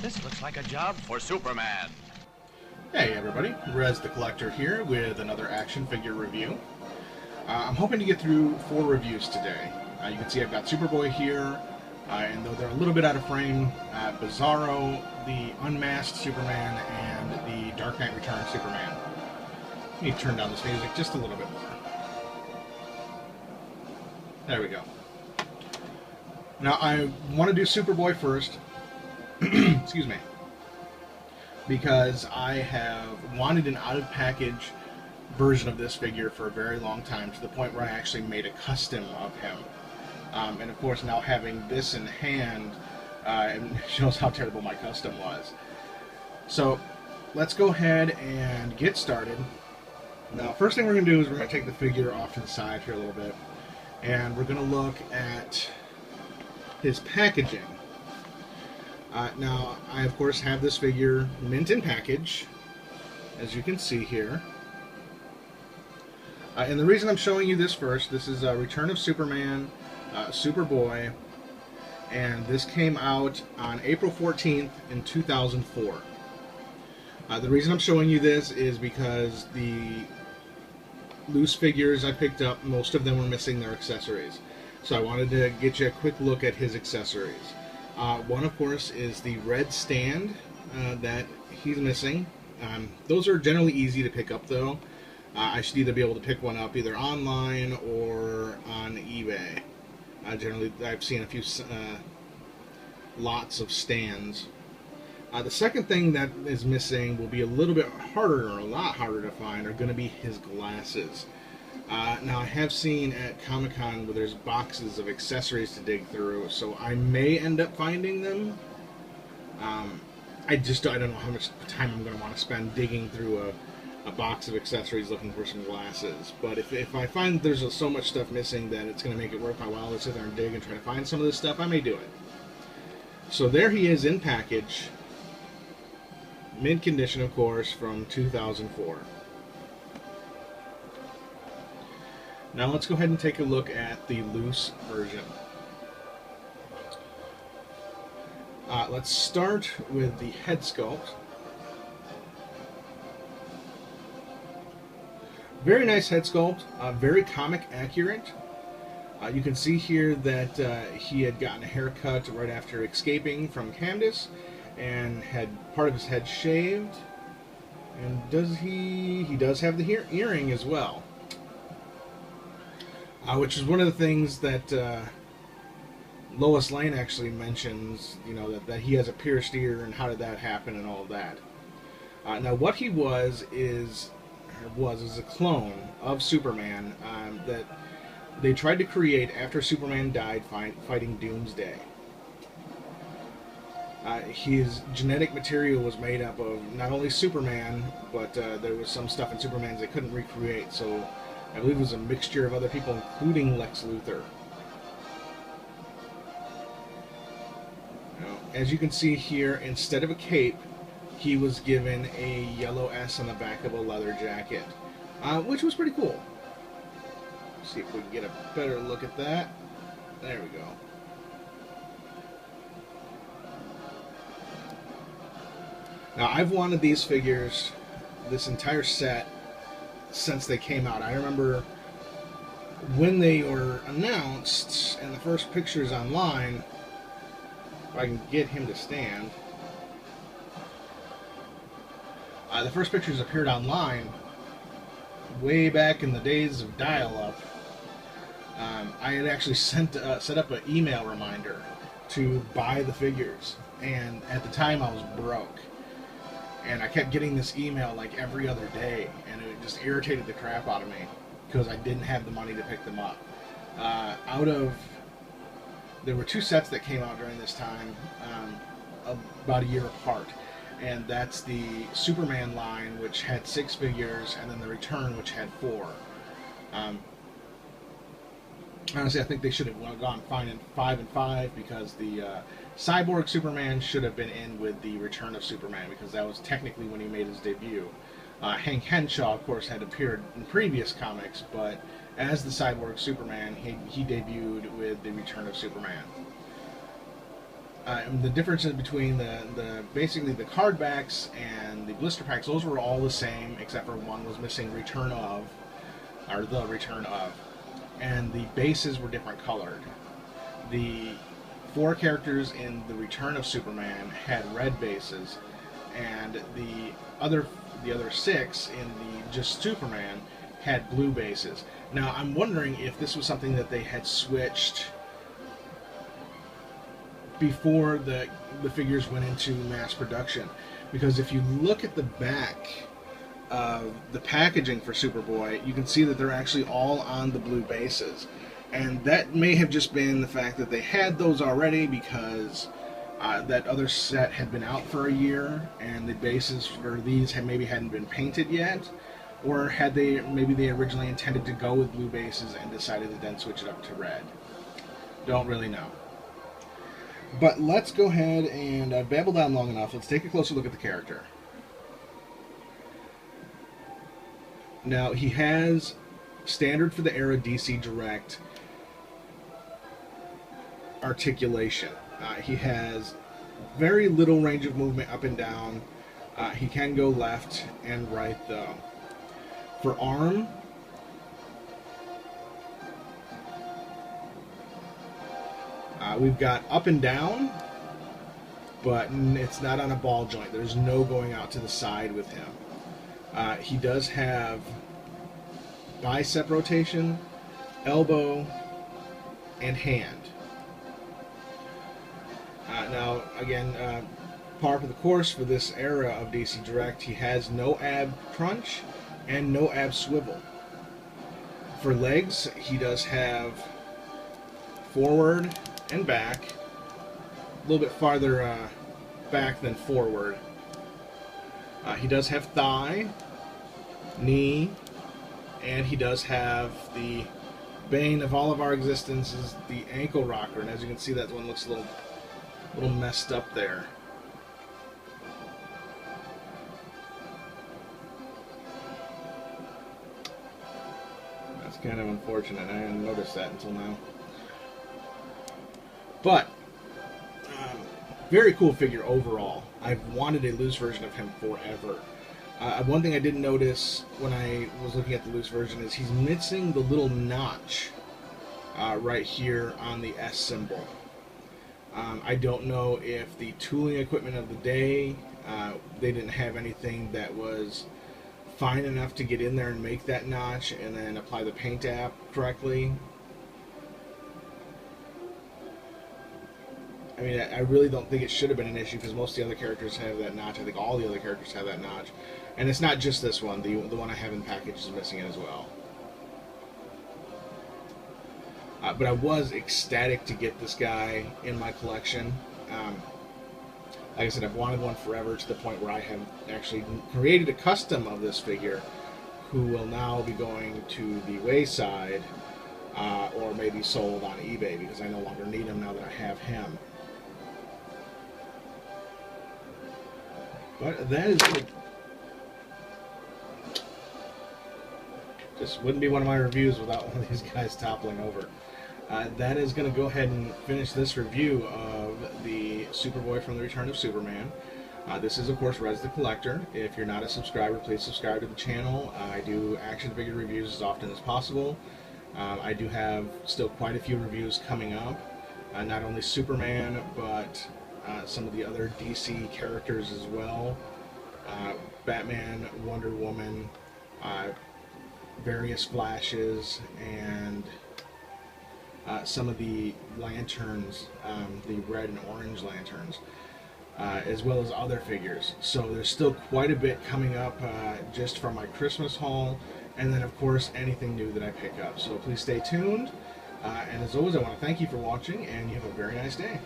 This looks like a job for Superman. Hey everybody, Rez the Collector here with another action figure review. I'm hoping to get through 4 reviews today. You can see I've got Superboy here, and though they're a little bit out of frame, Bizarro, the Unmasked Superman, and the Dark Knight Return of Superman. Let me turn down this music just a little bit more. There we go. Now I want to do Superboy first. Excuse me. Because I have wanted an out-of-package version of this figure for a very long time, to the point where I actually made a custom of him. And of course, now having this in hand, it shows how terrible my custom was. So, let's go ahead and get started. Now, first thing we're going to do is we're going to take the figure off to the side here a little bit, and we're going to look at his packaging. Now, I of course have this figure mint in package, as you can see here. And the reason I'm showing you this first, this is Return of Superman Superboy, and this came out on April 14th in 2004. The reason I'm showing you this is because the loose figures I picked up, most of them were missing their accessories. So I wanted to get you a quick look at his accessories. One, of course, is the red stand that he's missing. Those are generally easy to pick up, though. I should either be able to pick one up either online or on eBay. Generally, I've seen a few lots of stands. The second thing that is missing will be a little bit harder, or a lot harder to find, are going to be his glasses. Now, I have seen at Comic-Con where there's boxes of accessories to dig through, so I may end up finding them. I don't know how much time I'm going to want to spend digging through a box of accessories looking for some glasses. But if I find there's so much stuff missing that it's going to make it worth my while to sit there and dig and try to find some of this stuff, I may do it. So there he is in package. Mint condition, of course, from 2004. Now let's go ahead and take a look at the loose version. Let's start with the head sculpt. Very nice head sculpt, very comic accurate. You can see here that he had gotten a haircut right after escaping from Candace, and had part of his head shaved. And he does have the earring as well. Which is one of the things that Lois Lane actually mentions, you know, that he has a pierced ear, and how did that happen and all of that. Now, what he was is a clone of Superman that they tried to create after Superman died fighting Doomsday. His genetic material was made up of not only Superman, but there was some stuff in Superman's they couldn't recreate, so I believe it was a mixture of other people, including Lex Luthor. Now, as you can see here, instead of a cape, he was given a yellow S on the back of a leather jacket, which was pretty cool. Let's see if we can get a better look at that. There we go. Now, I've wanted these figures, this entire set, since they came out. I remember when they were announced and the first pictures online, if I can get him to stand, the first pictures appeared online way back in the days of dial-up. I had actually set up an email reminder to buy the figures, and at the time I was broke. And I kept getting this email like every other day, and it just irritated the crap out of me because I didn't have the money to pick them up. There were 2 sets that came out during this time, about a year apart, and that's the Superman line, which had 6 figures, and then the Return, which had 4. Honestly, I think they should have gone 5 and 5, because the Cyborg Superman should have been in with the Return of Superman, because that was technically when he made his debut. Hank Henshaw, of course, had appeared in previous comics, but as the Cyborg Superman, he debuted with the Return of Superman. The differences between the basically the card backs and the blister packs, those were all the same, except for one was missing Return of, or the Return of, and the bases were different colored. The 4 characters in the Return of Superman had red bases, and the other 6 in the Just Superman had blue bases. Now I'm wondering if this was something that they had switched before the figures went into mass production, because if you look at the back of the packaging for Superboy, you can see that they're actually all on the blue bases, and that may have just been the fact that they had those already because that other set had been out for a year and the bases for these hadn't been painted yet, or had maybe they originally intended to go with blue bases and decided to then switch it up to red. Don't really know. But let's go ahead and I've babbled on long enough. Let's take a closer look at the character. Now, he has standard for the era DC Direct articulation. He has very little range of movement up and down. He can go left and right, though. For arm, we've got up and down, but it's not on a ball joint. There's no going out to the side with him. He does have bicep rotation, elbow, and hand. Now, again, par for the course for this era of DC Direct, he has no ab crunch and no ab swivel. For legs, he does have forward and back, a little bit farther back than forward. He does have thigh, knee, and he does have the bane of all of our existences, the ankle rocker. And as you can see, that one looks a little messed up there. That's kind of unfortunate. I didn't notice that until now. But very cool figure overall. I've wanted a loose version of him forever. One thing I didn't notice when I was looking at the loose version is he's missing the little notch right here on the S symbol. I don't know if the tooling equipment of the day, they didn't have anything that was fine enough to get in there and make that notch and then apply the paint app correctly. I mean, I really don't think it should have been an issue because most of the other characters have that notch. I think all the other characters have that notch. And it's not just this one. The one I have in the package is missing it as well. But I was ecstatic to get this guy in my collection. Like I said, I've wanted one forever, to the point where I have actually created a custom of this figure who will now be going to the wayside or maybe sold on eBay because I no longer need him now that I have him. But that is it. Just wouldn't be one of my reviews without one of these guys toppling over. That is going to go ahead and finish this review of the Superboy from the Return of Superman. This is, of course, Rez the Collector. If you're not a subscriber, please subscribe to the channel. I do action figure reviews as often as possible. I do have still quite a few reviews coming up. Not only Superman, but some of the other DC characters as well. Batman, Wonder Woman, various Flashes, and some of the lanterns, the red and orange lanterns, as well as other figures. So there's still quite a bit coming up just from my Christmas haul, and then of course anything new that I pick up. So please stay tuned, and as always I want to thank you for watching, and you have a very nice day.